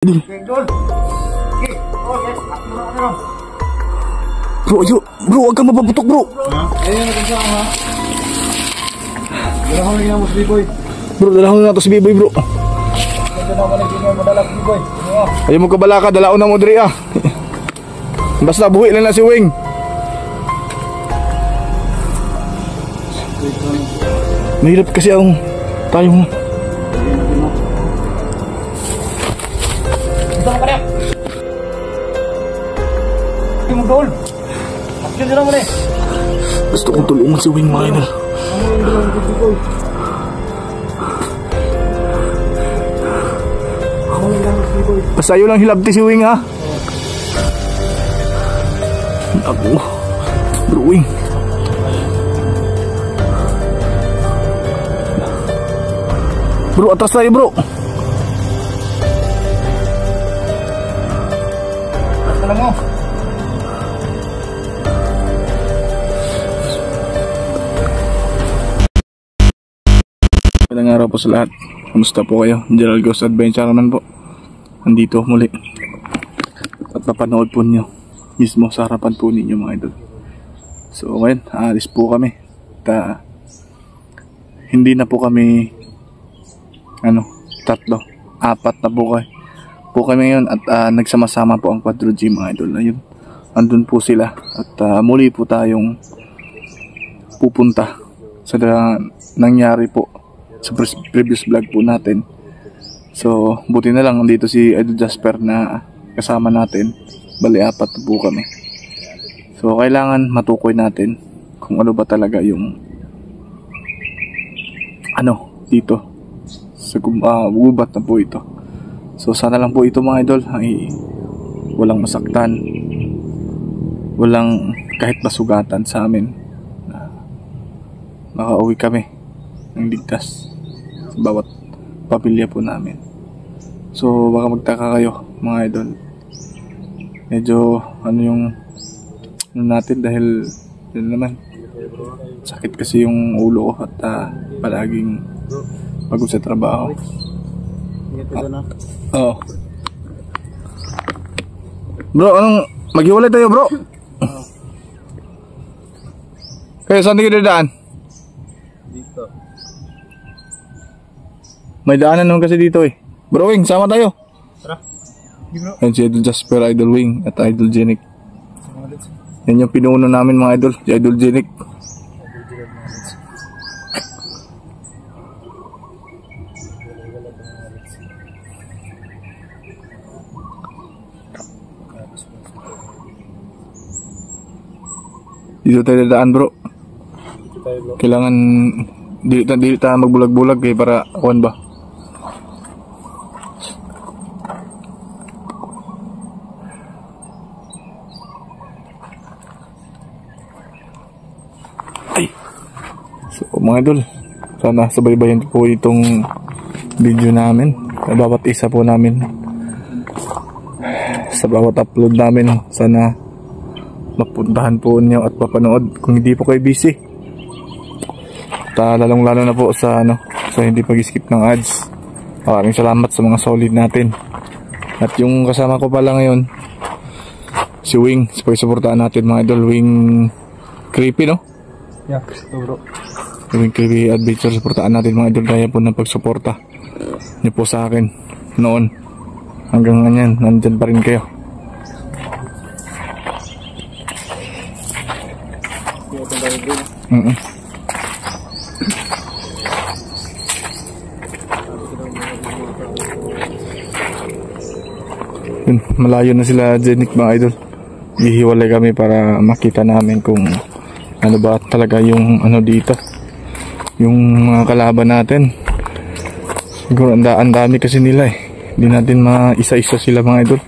Bro, ayo, bro, huwag kang mapaputok, bro. Ayun, nagkasama ha. Dalahon na mo si B-Boy. Bro, dalahon na to si B-Boy, bro. Ganda naman naging madala si B-Boy. Ayaw mo kabala ka, dalaon na mo diri ah. Basta buhi lang na si Wing. Mahirap kasi ang tayong Ito ka pa rin. Hindi mo doon. Action nyo naman eh. gusto kong tulungan si Wing, mga idol. Basta ayaw lang hilabti si Wing ha. Ako, bro Wing. Bro, atras tayo bro. Alam mo. Magandang araw po sa lahat. Kamusta po kayo? Gerald Ghost Adventure naman po. Andito muli. At napanood po nyo mismo sa harapan po ninyo mga idol. So ngayon, aalis po kami. At hindi na po kami tatlo, apat na po kami ngayon at nagsama-sama po ang Quadro G mga idol. Ayun, andun po sila at muli po tayong pupunta sa nangyari po sa previous vlog po natin. So buti na lang dito si Idol Jasper na kasama natin. Bali apat na po kami. So kailangan matukoy natin kung ano ba talaga yung dito sa gubat na po ito. So sana lang po ito mga idol ay walang masaktan, walang kahit masugatan sa amin, na makauwi kami ng ligtas sa bawat pamilya po namin. So baka magtaka kayo mga idol, medyo yung natin dahil yun naman, sakit kasi yung ulo ko at palaging pagod sa trabaho. Oo. Bro, maghiwalay tayo bro? Kaya saan tayo dadaan? Dito. May daanan naman kasi dito eh. Bro Wing, sama tayo. Tara. Bro. Yan si Idol Jasper, Idol Wing at Idol Genic. Yan yung pinuno namin mga idol, si Idol Genic. Dito tayo dadaan bro. Kailangan dili tayo magbulag-bulag para kuwan ba. Ay. So mga idol, sana sabaybayan po itong video namin. Sa bawat isa po namin, sa bawat upload namin, sana mapuntahan po niyo at papanood kung hindi po kayo busy. Lalong lalo na po sa sa hindi pag-skip ng ads. Maraming salamat sa mga solid natin. At yung kasama ko pala ngayon, si Wing, pag-suportaan natin mga idol. Wing Creepy, no? Yeah, ito bro. Wing Creepy Adventure, suportaan natin mga idol. Kaya po ng pagsuporta niyo po sa akin noon hanggang ngayon, nandyan pa rin kayo. Malayo na sila Genic mga idol. Hihiwalay kami para makita namin kung ano ba talaga yung dito, yung mga kalaban natin. Siguro ang dami kasi nila eh. Hindi natin maisa-isa sila mga idol.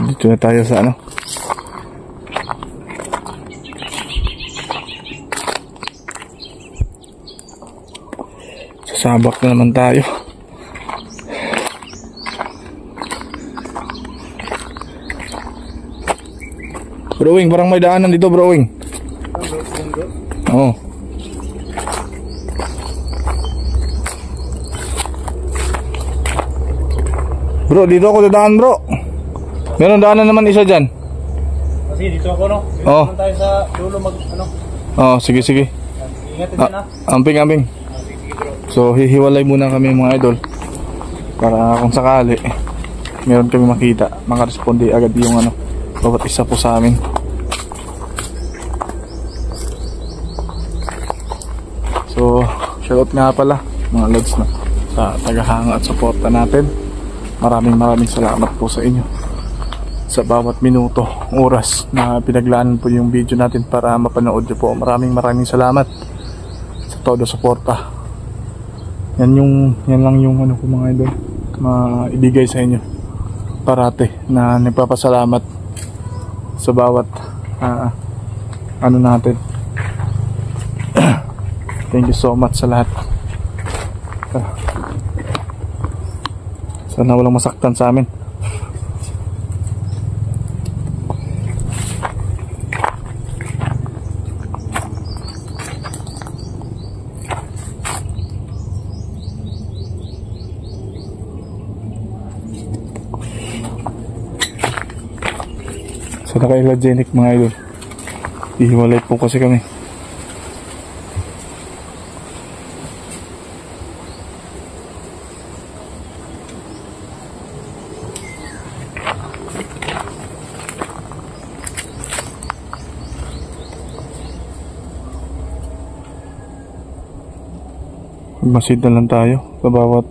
Dito na tayo sa sabak na naman tayo. Bro Wing, parang may daanan dito bro Wing. Oo. Bro, dito ako dadaan bro. Meron daanan naman isa dyan. Kasi dito ako, no? Dito Oo. naman tayo sa dulo ano. Oo, sige sige. Ingat din ha. Amping. Sige bro. So hihiwalay muna kami mga idol. Para kung sakali meron kami makita, makaresponde agad yung ano, bawat isa po sa amin. So shoutout nga pala mga lods na sa tagahanga at suporta natin. Maraming salamat po sa inyo sa bawat minuto, oras na pinaglaan po yung video natin para mapanood nyo po. Maraming salamat sa todo suporta. Yan lang yung ano ko mga idol, maibigay sa inyo parate na nagpapasalamat sa bawat ano natin. Thank you so much sa lahat. Sana walang masaktan sa amin. So naka-hygienic mga idol. Ihiwalay po kasi kami. Masid na lang tayo sa bawat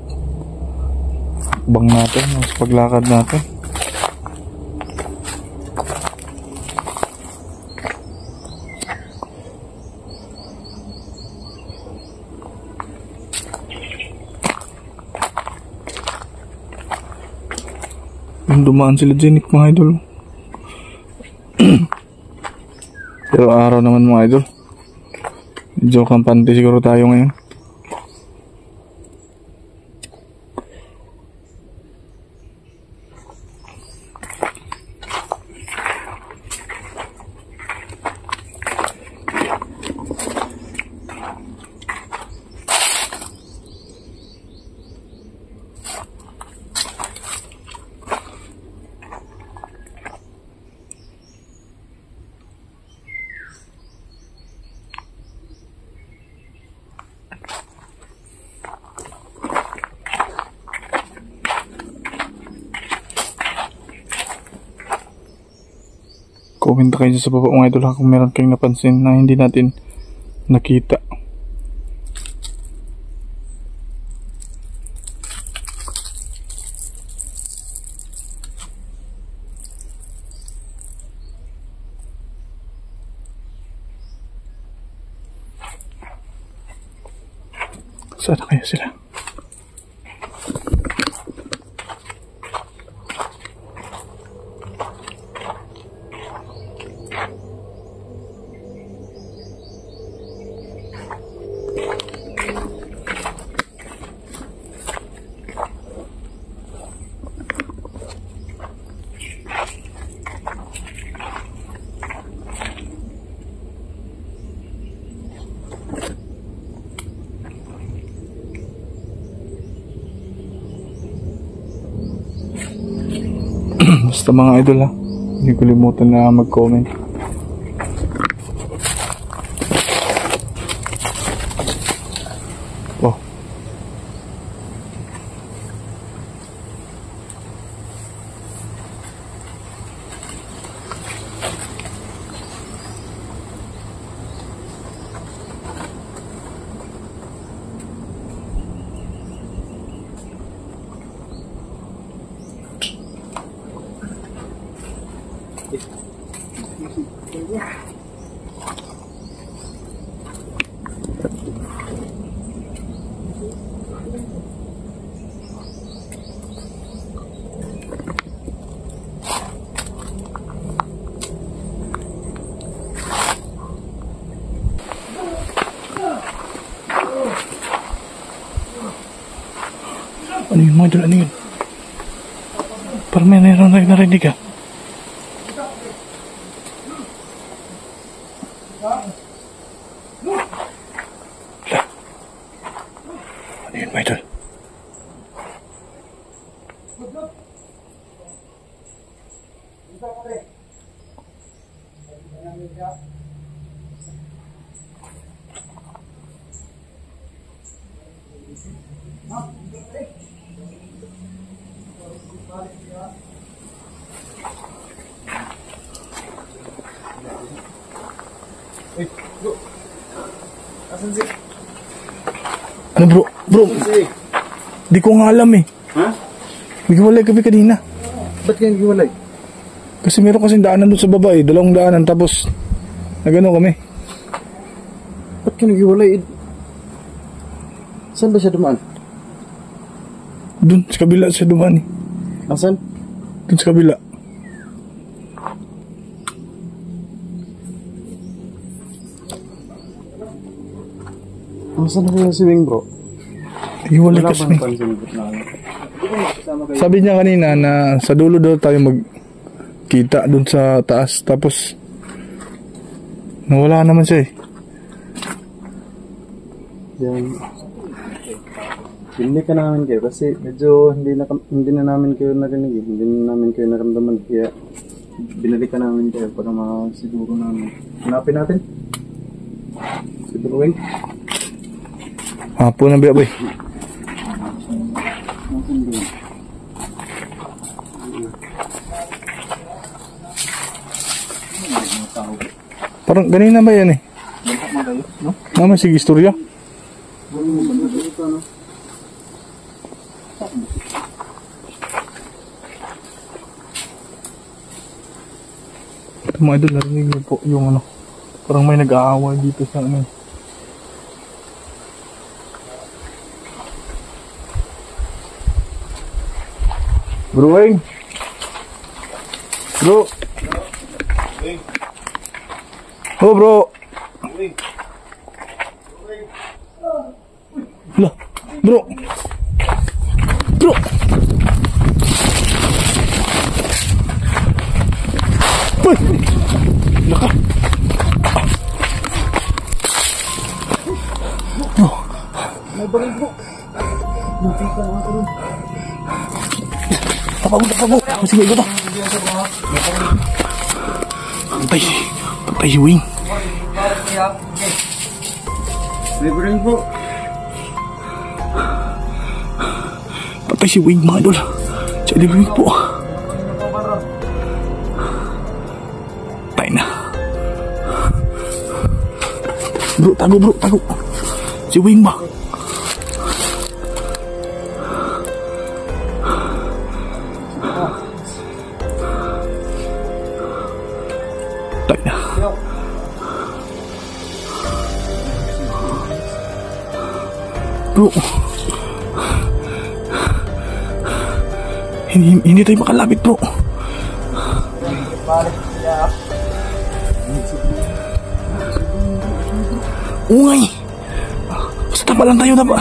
bang natin, sa paglakad natin. Dumaan sila dyan mga idol. Pero araw naman mga idol, medyo kampante siguro tayo ngayon. Comment kayo sa baba mga idol kung meron kayong napansin na hindi natin nakita. Saan kaya sila? Basta mga idol ha, hindi ko limutan na mag-comment. Oh. Ano yun mga idol? Ano yun? Parang may narinig ah. Bro. Asan si? Ano bro? Bro, di ko nga alam eh. Ha? Naghiwalay kami kanina. Ba't kayo naghiwalay? Kasi meron kasing daanan doon sa baba eh. 2 daanan tapos nagano kami. Ba't kayo naghiwalay? Saan ba siya dumaan? Doon sa kabila siya dumaan eh. Asan? Doon sa kabila. Asan na kaya si Wing bro? Naghiwalay kasi. Sabi niya kanina na sa dulo daw tayo magkita doon sa taas. Tapos nawala naman siya eh. Yan. Hindi ka namin kayo kasi medyo hindi na namin kayo narinig eh. Hindi na namin kayo naramdaman kaya binalikan namin kayo para masiguro namin. Hanapin natin. Si Wing. Hapon na boy. Parang ganina ba yan eh? Naman sige istorya. Ito mga idol, narinig niyo po yung ano. Parang may nag-aaway dito sa ano. Bro Wing. Bro. Oh bro. Lah, bro. Bro. Uy. Naka. Oh. May baril bro. Napika na ako rin. Tapagod. Sige, ito. Patay si Wing. May baril bro. Patay si Wing mga idol. Sa Wing po. Patay na. Bro, tago. Si Wing ba? Patay na. Bro. Hindi tayo makalapit bro. Ungay. Basta pa lang tayo na ba?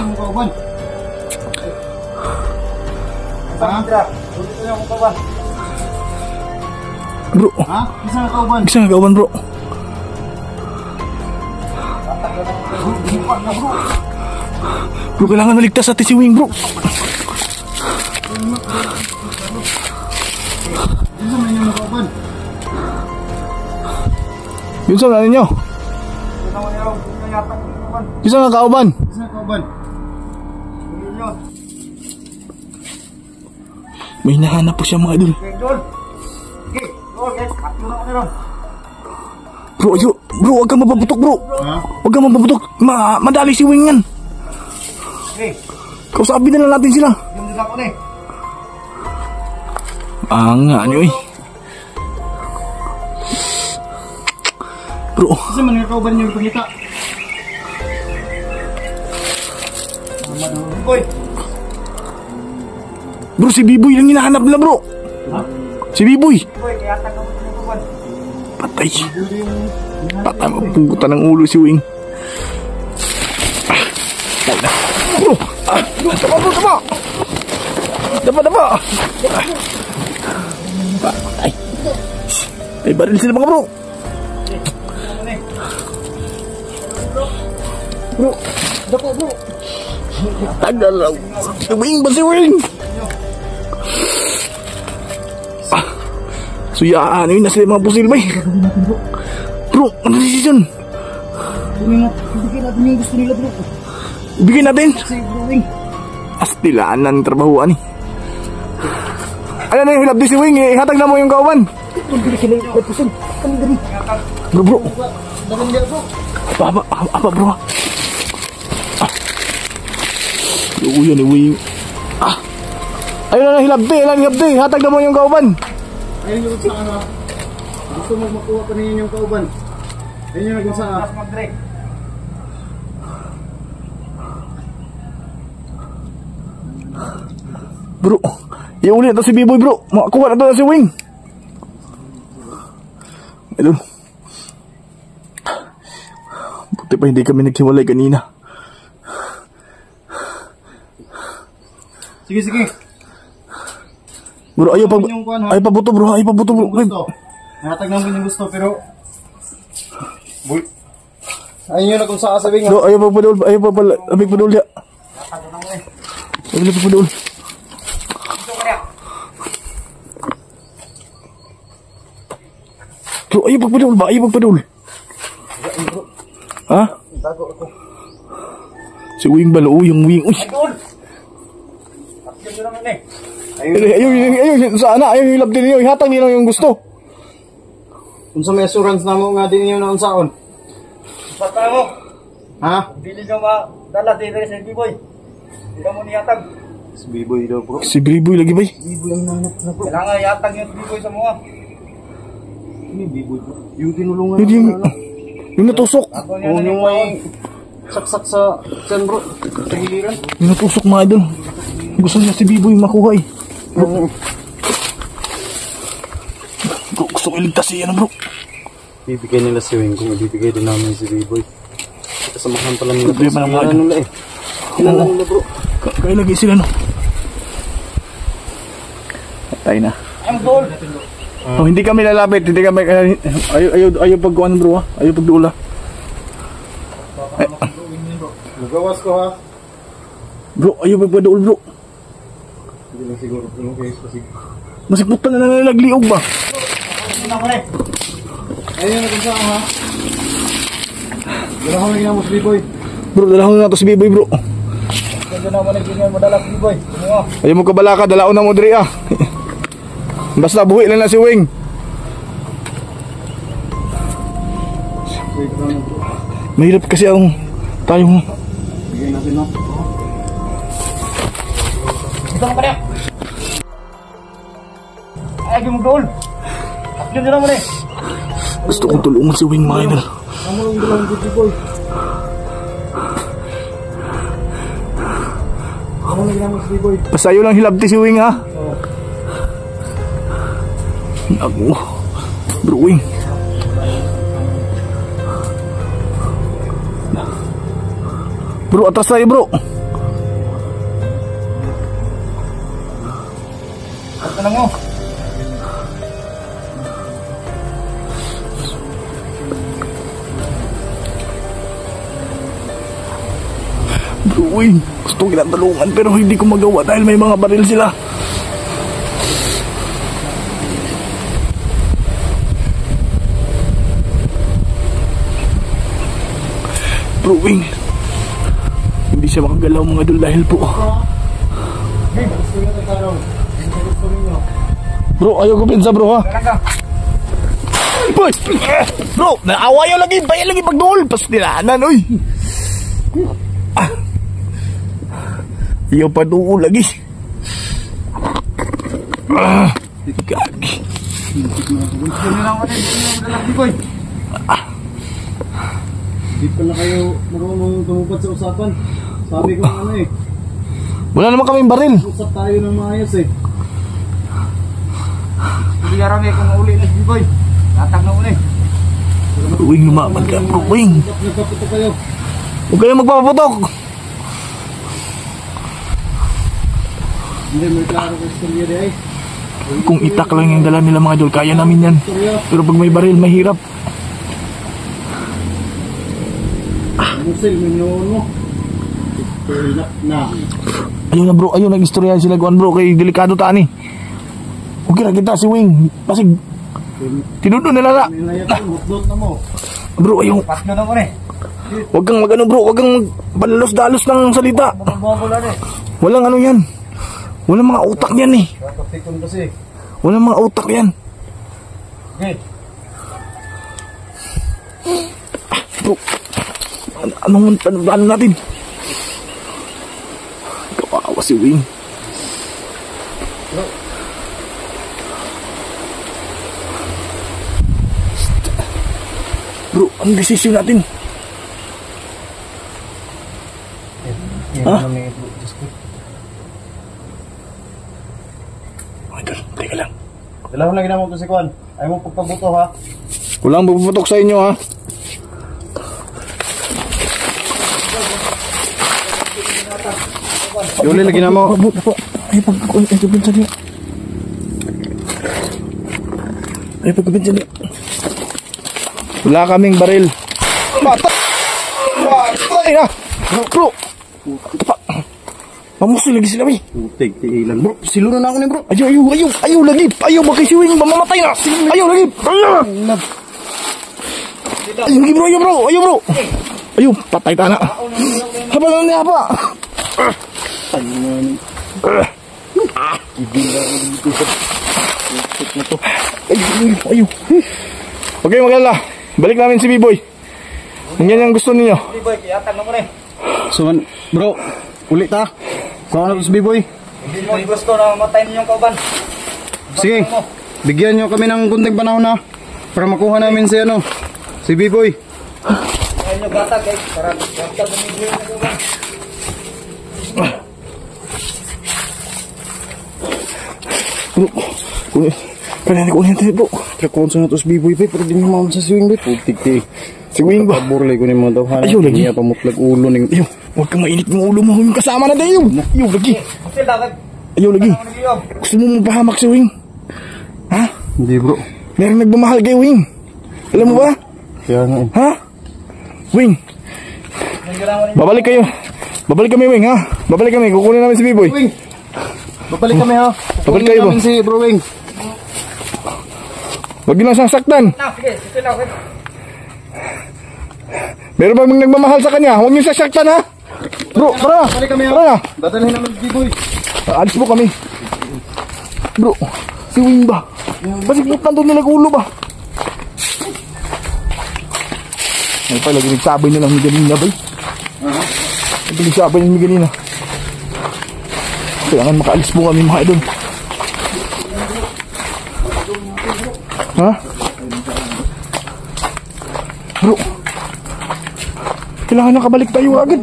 Bro. Ha? Isa na kauban. Isa nga kauban bro. Bro, kailangan maligtas natin si Wing bro. Isa na yung kauban. Yun sa nanin nyo. Isa nga kauban. Isa na kauban. May nahanap po siya mga idol. Bro, huwag kang mapaputok bro. Huwag kang mapaputok. Madali si Wing yan. Kausapin na lang natin sila. Nga nyo eh. Bro. Kasi mangyakauban niyo yung pangita. Boy. Bro, si Biboy lang hinahanap nila bro. Ha? Si Biboy. Boy, kaya tagaw mo yung kauban. Patay. Patay, mapuputan ng ulo si Wing. Patay na. Bro! Tama! Dapa! Patay. Ay, baril sila mga bro. Bro! Dapa bro! Tagal lang. Si Wing ba si Wing? Suyaan yun na sila mga pusil ba eh. Bro, ano decision? Hindi natin yung gusto nila bro. Ibigay natin. Si Wing. Astilaan ng trabahuan eh. Ano na yung hilap di si Wing eh. Ihatag na mo yung kauban. Bro bro. Apa bro. Uy yan eh Wing. Ayun na hilap di. Ihatag na mo yung kauban. Ayun yung sa ano. Gusto mo makuha pa ninyo yung kauban. Ayun yung naging sa Bro, iuli na to si B-Boy bro. Makakuha na to na si Wing. Hello. Buti pa hindi kami naghiwalay kanina. Sige. Bro, ayaw pa buto bro. Gusto. Natag namin yung gusto pero ayun yun na kung saan sabihin nga. Bro, ayaw pa padul. Abig padul ya. Abig pa padul. Bro, ayaw pagpadul ba? Ayaw pagpadul. Ha? Tago ako. Si Wing ba? Yung Wing. Uy! Ayaw, sana. Ayaw hilap din niyo. Ihatang niyo yung gusto. Kung sa may assurance na mo nga din niyo na unsaon. Bata mo. Ha? Dili nyo madala dito sa B-Boy. Hindi mo niyatag. Si B-Boy daw bro. Si B-Boy lagi ba? B-Boy ang nanap na bro. Kailangan yatag yung B-Boy sa mga. Ini B-Boy bro. Yung tinulungan Yung, na ano. yung natusok. Oo, yung may saksak sa tiyan bro. Sa giliran. Yung natusok mga idol. Gusto niya si B-Boy makuha eh. Bro, gusto ko iligtas siya bro. Bibigay nila si Wing kung ibibigay din namin si B-Boy. Kasamahan pala nila. Problema ng mga Kilala nila eh. Kilala nila bro. Kaya lagi sila no. Patay na. Ang goal. Oh, hindi kami lalapit. Hindi kami ayaw pagkuhan bro ha. Ayaw pagduula. Magawas ko ha. Bro, ayaw pagpaduol bro. Hindi lang siguro. Yung case kasi. Masikputan na nagliog ba? Ayun na kung saan ha. Wala kang naging mo si B-Boy. Bro, dalawin na to si B-Boy bro. Ganda naman naging madala si B-Boy. Ayaw mo kabalaka, dalaon na mo diri ah. Basta buhi lang na si Wing. Wait lang bro. Mahirap kasi ang tayo. Bigay natin no. Ito mo kanya. Ay, di mo goal. Action nyo naman eh. Gusto kong tulungan si Wing mga idol. Kamu lang bilang si B-Boy. Kamu lang bilang si B-Boy. Basta ayaw lang hilabti si Wing ha. Ako. Bro Wing. Bro, atas tayo bro. Ito lang mo. Bro Wing, gusto ko kinatulungan pero hindi ko magawa dahil may mga baril sila. Bro Wing, hindi siya makagalaw mga idol dahil po. Bro, ayaw ko pinsa bro ha. Boy! Bro, naawa yung lagi, bayan lagi pagduol. Pastilanan, oy. Ayaw pa duol lagi. Gagi. Hindi lang ako madala si B-Boy. Hindi pala kayo marunong tumupad sa usapan. Sabi ko ano eh. Wala naman kaming baril. Usap tayo ng maayos eh. Hindi yarami kung uli na si B-Boy. Yatag na uli. Wing, lumaban ka bro, Wing. Nagpaputo kayo. Huwag kayo magpapaputok. Hindi, may klaro ka istorya di ay. Kung itak lang yung dala nila mga idol, kaya namin yan. Pero pag may baril, mahirap. Musil, minyoon mo. Inak na. Ayun na bro, ayun nag-istoryahan sila kuan bro, kay delikado taan eh. Okay na kita si Wing, pasig. Tinudo nila na. May layat mo, hukdot na mo. Bro, ayun. Patlo na mo eh. Huwag kang mag-ano bro, huwag kang magbalos-dalos ng salita. Bumabulan eh. Walang ano yan. Walang mga utak yan eh. Kakapikon kasi. Walang mga utak yan. Okay. Bro, ano natin? Kawawa si Wing. Bro, anong desisyon natin? Ha? Idol, teka lang. Dalawang lagi na mo ito si Kwan. Ayaw mo pagpabuto ha. Walang puputok sa inyo ha. Yuli lagi na mo. Ay, pagkabinsan niyo. Ay, pagkabinsan niyo. Wala kaming baril. Patay! Patay na! Bro! Mamuso lagi sila, may. Putik, tiilan bro. Siluro na ako ni bro. Ayaw, lagi. Ayaw, makisiwing, mamamatay na. Ayaw, lagi. Ayaw, lagi bro, ayaw bro. Ayaw, patay ta na. Haba lang niya, haba. Ayaw. Okay, magala. Balik namin si B-Boy. Kung yan ang gusto ninyo. B-Boy, kiyatan mo rin. So, bro, ulit ha. Saan na ito si B-Boy? Hindi mo gusto na matayin yung kauban. Sige, bigyan nyo kami ng kunting panahon na para makuha namin si ano, si B-Boy. Kaya nyo bata guys, para bata bumigil na kauban. Bro, kaya kunin tayo bro. Kakon sa na ito si B-Boy, pero di nyo maman sa siwing boy. Putik ti. Si Wing ba? Paborlay ko ni mga tawhan. Ayaw, lagi. Hindi pamutlag ulo ni. Ayaw, huwag kang mainit ng ulo mo. Yung kasama na tayo. Ayaw, lagi. Kasi dapat, Ayaw, lagi. ano nyo? Gusto mo mapahamak si Wing? Ha? Hindi bro. Merong nagmamahal kay Wing. Alam mo ba? Kaya nga eh. Ha? Wing, babalik kayo. Babalik kami, Wing, ha? Babalik kami. Kukunin namin si B-Boy. Wing, babalik kami ha. Babalik kayo, namin si bro Wing. Huwag nyo lang siyang saktan. Na, sige, sige lang. Meron bang nagmamahal sa kanya? Huwag nyo siyang saktan, ha? Bro, tara na. Babalik kami ha. Tara na. Dadalhin namin si B-Boy. Alis mo kami. Bro, si Wing ba? Basikip nandun nila ulo ba? Ay pala, ginagsabay na lang ni ganina ba? Ginagsabay na ni ganina. Kailangan makaalis po kami mga idol. Ha? Bro, kailangan nakabalik tayo agad.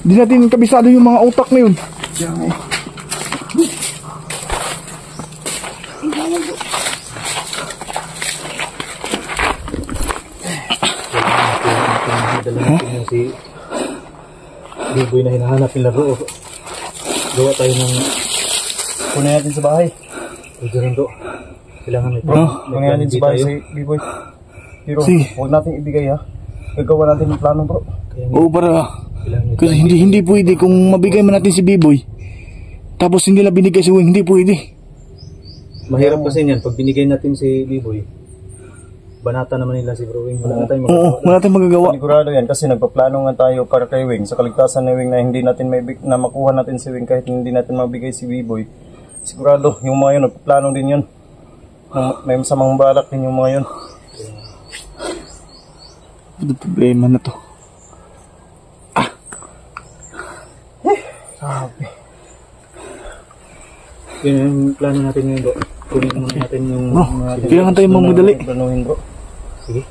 Di natin kabisado yung mga utak na yun. Si B-Boy na hinahanap nila bro. Gawa tayo ng kunin natin sa bahay. Pwede rin bro. Kailangan may kunin natin sa bahay si B-Boy. Pero huwag natin ibigay ha. Gagawa natin ng plano bro. Oo, para kasi hindi pwede kung mabigay man natin si B-Boy tapos hindi na binigay si Wing, hindi pwede. Mahirap kasi niyan pag binigay natin si B-Boy. Banata naman nila si Bro Wing. Wala na tayong Oo, wala tayong magagawa. Sigurado yan kasi nagpaplano nga tayo para kay Wing sa kaligtasan ni Wing na hindi natin na makuha natin si Wing kahit hindi natin mabigay si B-Boy. Sigurado yung mga yun nagpaplano din yun. May masamang balak din yung mga yun. Ano problema na to? Sabi. Yun yung plano natin ngayon bro. Kunin muna natin yung Bro, kailangan tayo magmadali. Planuhin bro. Sige.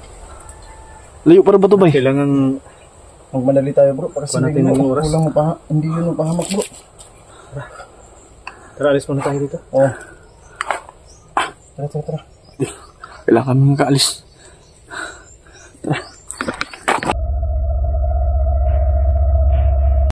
Layo para ba to bay? Kailangan magmadali tayo bro para sa natin ng oras. Kulang hindi yun mapahamak bro. Tara, alis muna tayo dito. Oo. Tara. Kailangan kami makaalis.